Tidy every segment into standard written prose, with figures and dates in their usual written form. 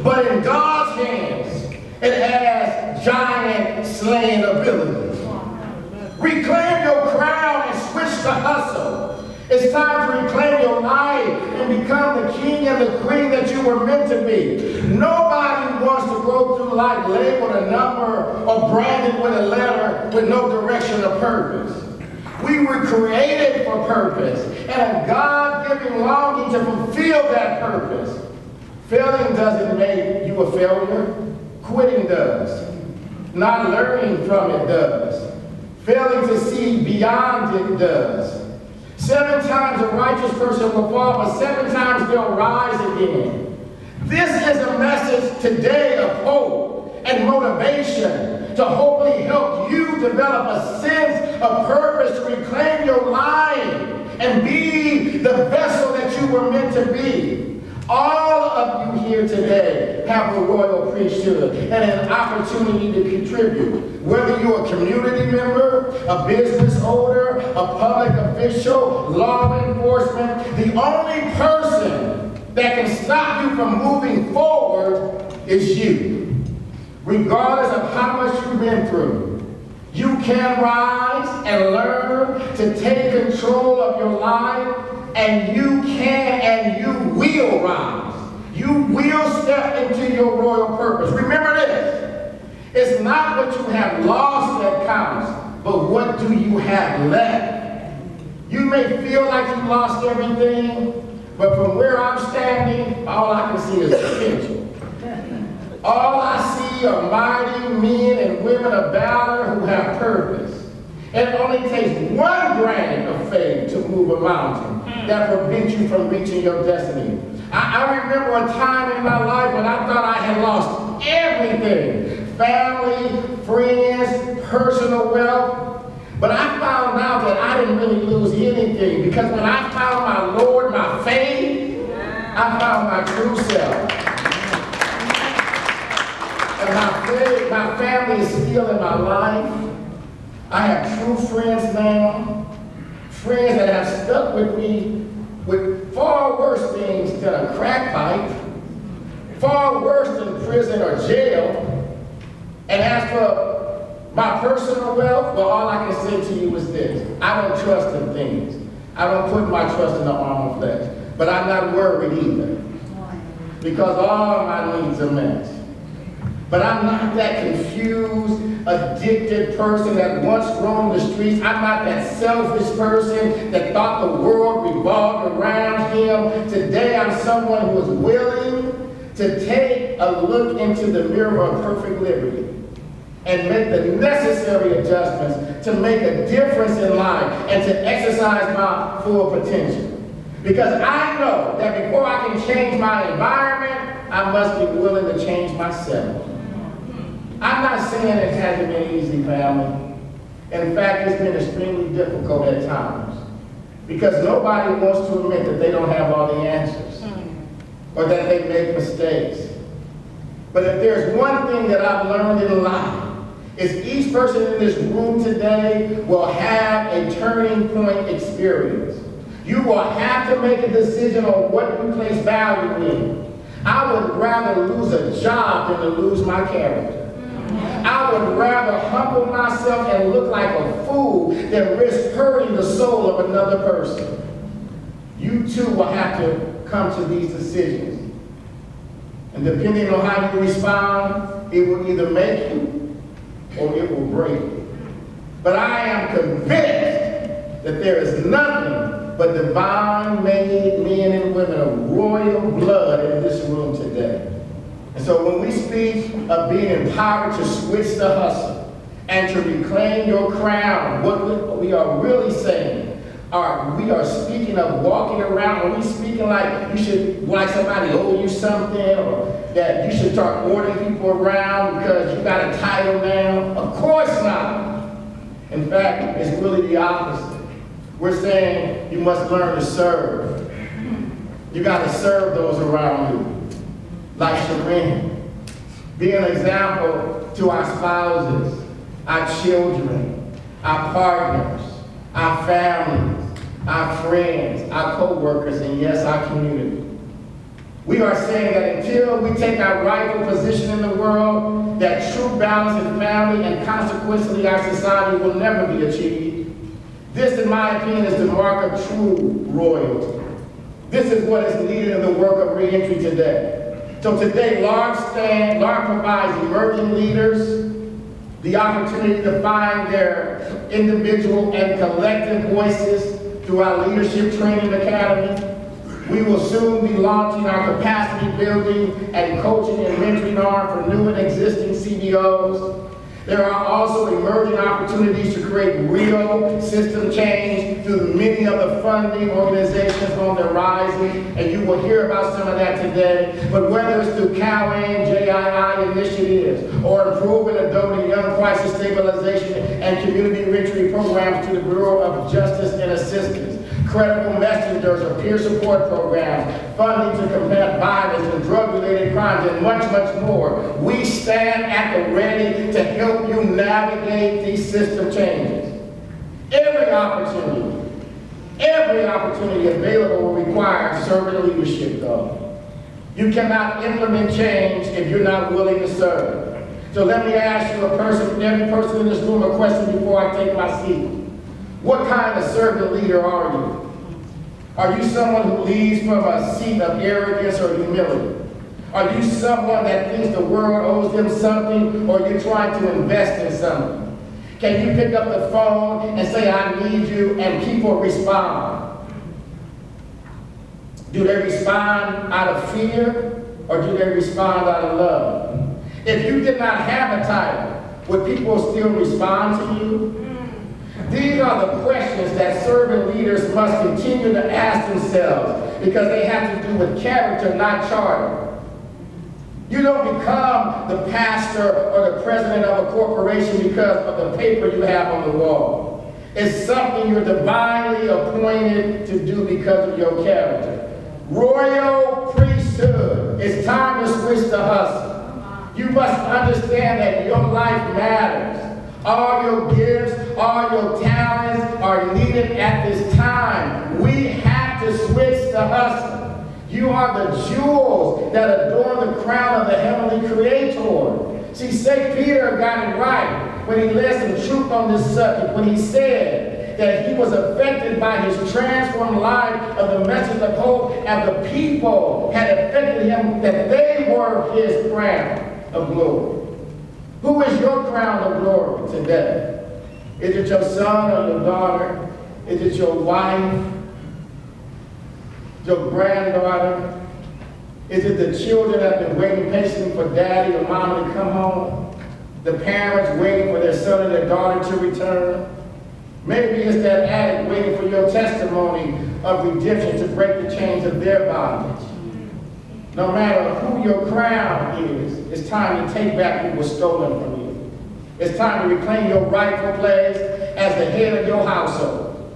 But in God's hands, it has giant slaying ability. Reclaim your crown and switch the hustle. It's time to reclaim your life and become the king and the queen that you were meant to be. Nobody wants to go through life labeled a number or branded with a letter with no direction or purpose. We were created for purpose and a God-given longing to fulfill that purpose. Failing doesn't make you a failure. Quitting does. Not learning from it does. Failing to see beyond it does. 7 times a righteous person will fall, but 7 times they'll rise again. This is a message today of hope and motivation to hopefully help you develop a sense of purpose to reclaim your life and be the vessel that you were meant to be. All of you here today have a royal priesthood and an opportunity to contribute. Whether you're a community member, a business owner, a public official, law enforcement, the only person that can stop you from moving forward is you. Regardless of how much you've been through, you can rise and learn to take control of your life. And you can and you will rise. You will step into your royal purpose. Remember this. It's not what you have lost that counts, but what do you have left? You may feel like you lost everything, but from where I'm standing, all I can see is potential. All I see are mighty men and women of valor who have purpose. It only takes one grain of faith to move a mountain that prevents you from reaching your destiny. I remember a time in my life when I thought I had lost everything. Family, friends, personal wealth. But I found out that I didn't really lose anything because when I found my Lord, my faith, I found my true self. And my family is still in my life. I have true friends now, friends that have stuck with me with far worse things than a crack pipe, far worse than prison or jail. And as for my personal wealth, well, all I can say to you is this. I don't trust in things. I don't put my trust in the arm of flesh. But I'm not worried either, because all my needs are met. But I'm not that confused, addicted person that once roamed the streets. I'm not that selfish person that thought the world revolved around him. Today I'm someone who is willing to take a look into the mirror of perfect liberty and make the necessary adjustments to make a difference in life and to exercise my full potential. Because I know that before I can change my environment, I must be willing to change myself. I'm not saying it hasn't been easy, family. In fact, it's been extremely difficult at times because nobody wants to admit that they don't have all the answers or that they make mistakes. But if there's one thing that I've learned in life, is each person in this room today will have a turning point experience. You will have to make a decision on what you place value in. I would rather lose a job than to lose my character. I would rather humble myself and look like a fool than risk hurting the soul of another person. You too will have to come to these decisions. And depending on how you respond, it will either make you or it will break you. But I am convinced that there is nothing but divine-made men and women of royal blood in this room today. And so when we speak of being empowered to switch the hustle and to reclaim your crown, what we are really saying, we are speaking of walking around, and we speaking like you should, like somebody owe you something, or that you should start ordering people around because you got a title now. Of course not. In fact, it's really the opposite. We're saying you must learn to serve. You got to serve those around you. Like Shereen, be an example to our spouses, our children, our partners, our families, our friends, our co-workers, and yes, our community. We are saying that until we take our rightful position in the world, that true balance in family and consequently our society will never be achieved. This, in my opinion, is the mark of true royalty. This is what is needed in the work of Reentry today. So today, Large provides emerging leaders the opportunity to find their individual and collective voices through our Leadership Training Academy. We will soon be launching our capacity building and coaching and mentoring arm for new and existing CBOs. There are also emerging opportunities to create real system change through many of the funding organizations on the horizon, and you will hear about some of that today. But whether it's through CalAIM, JII initiatives, or improving adult and young crisis stabilization and community reentry programs to the Bureau of Justice and Assistance, credible messengers or peer support programs, funding to combat violence and drug-related crimes, and much, much more. We stand at the ready to help you navigate these system changes. Every opportunity available will require servant leadership, though. You cannot implement change if you're not willing to serve. So let me ask you, every person in this room, a question before I take my seat. What kind of servant leader are you? Are you someone who leads from a seat of arrogance or humility? Are you someone that thinks the world owes them something, or you're trying to invest in something? Can you pick up the phone and say, I need you, and people respond? Do they respond out of fear, or do they respond out of love? If you did not have a title, would people still respond to you? These are the questions that servant leaders must continue to ask themselves, because they have to do with character, not charter. You don't become the pastor or the president of a corporation because of the paper you have on the wall. It's something you're divinely appointed to do because of your character. Royal priesthood. It's time to switch the hustle. You must understand that your life matters. All your gifts, all your talents are needed at this time. We have to switch the hustle. You are the jewels that adorn the crown of the heavenly Creator. See, St. Peter got it right when he led some truth on this subject, when he said that he was affected by his transformed life of the message of hope, and the people had affected him, that they were his crown of glory. Who is your crown of glory today? Is it your son or your daughter? Is it your wife? Your granddaughter? Is it the children that have been waiting patiently for daddy or mama to come home? The parents waiting for their son and their daughter to return? Maybe it's that addict waiting for your testimony of redemption to break the chains of their bondage. No matter who your crown is, it's time to take back what was stolen from you. It's time to reclaim your rightful place as the head of your household,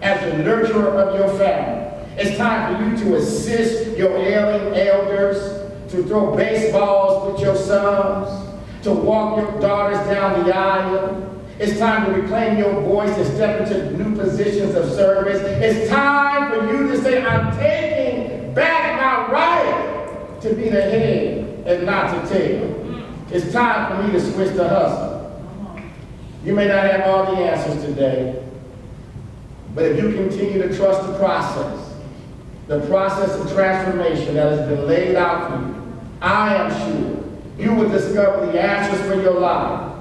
as the nurturer of your family. It's time for you to assist your ailing elders, to throw baseballs with your sons, to walk your daughters down the aisle. It's time to reclaim your voice and step into new positions of service. It's time for you to say, I'm taking back my right to be the head and not to tail. It's time for me to switch the hustle. You may not have all the answers today, but if you continue to trust the process of transformation that has been laid out for you, I am sure you will discover the answers for your life.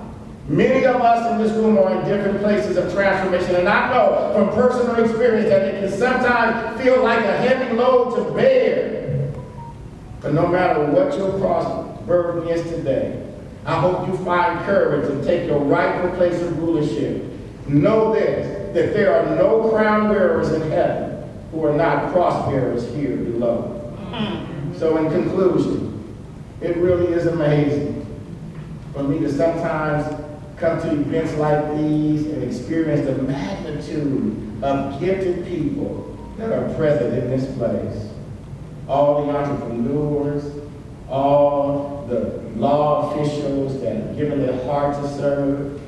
Many of us in this room are in different places of transformation, and I know from personal experience that it can sometimes feel like a heavy load to bear. But no matter what your cross burden is today, I hope you find courage to take your rightful place of rulership. Know this, that there are no crown bearers in heaven who are not cross bearers here below. So in conclusion, it really is amazing for me to sometimes come to events like these and experience the magnitude of gifted people that are present in this place. All the entrepreneurs, all the law officials that have given their heart to serve,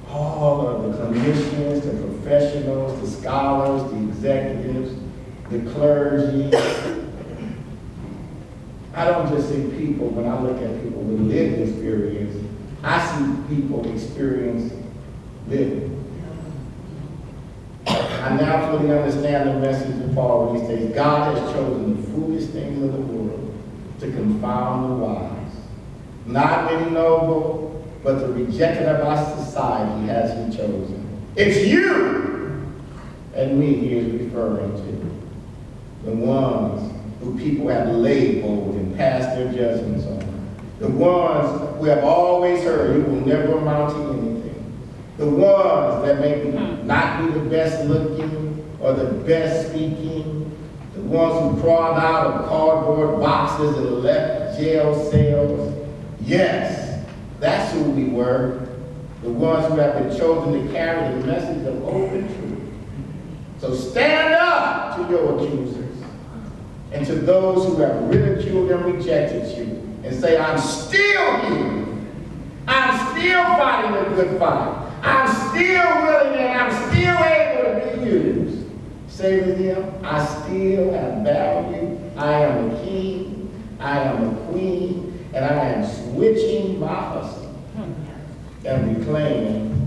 all of the clinicians, the professionals, the scholars, the executives, the clergy, don't just see people, when I look at people with lived experience, I see people experience living. I now fully understand the message of Paul when he says, God has chosen the foolish things of the world to confound the wise. Not many noble, but the rejected of our society has he chosen. It's you and me he is referring to. The ones who people have labeled and passed their judgments on. The ones who have always heard it will never amount to anything. The ones that may not be the best looking or the best speaking. The ones who crawled out of cardboard boxes and left jail cells. Yes, that's who we were. The ones who have been chosen to carry the message of hope and truth. So stand up to your accusers and to those who have ridiculed and rejected you and say, I'm still here. I'm still fighting a good fight. I'm still willing and I'm still able to be used. Say to them, I still have value. I am a king. I am a queen. And I am switching my hustle and reclaiming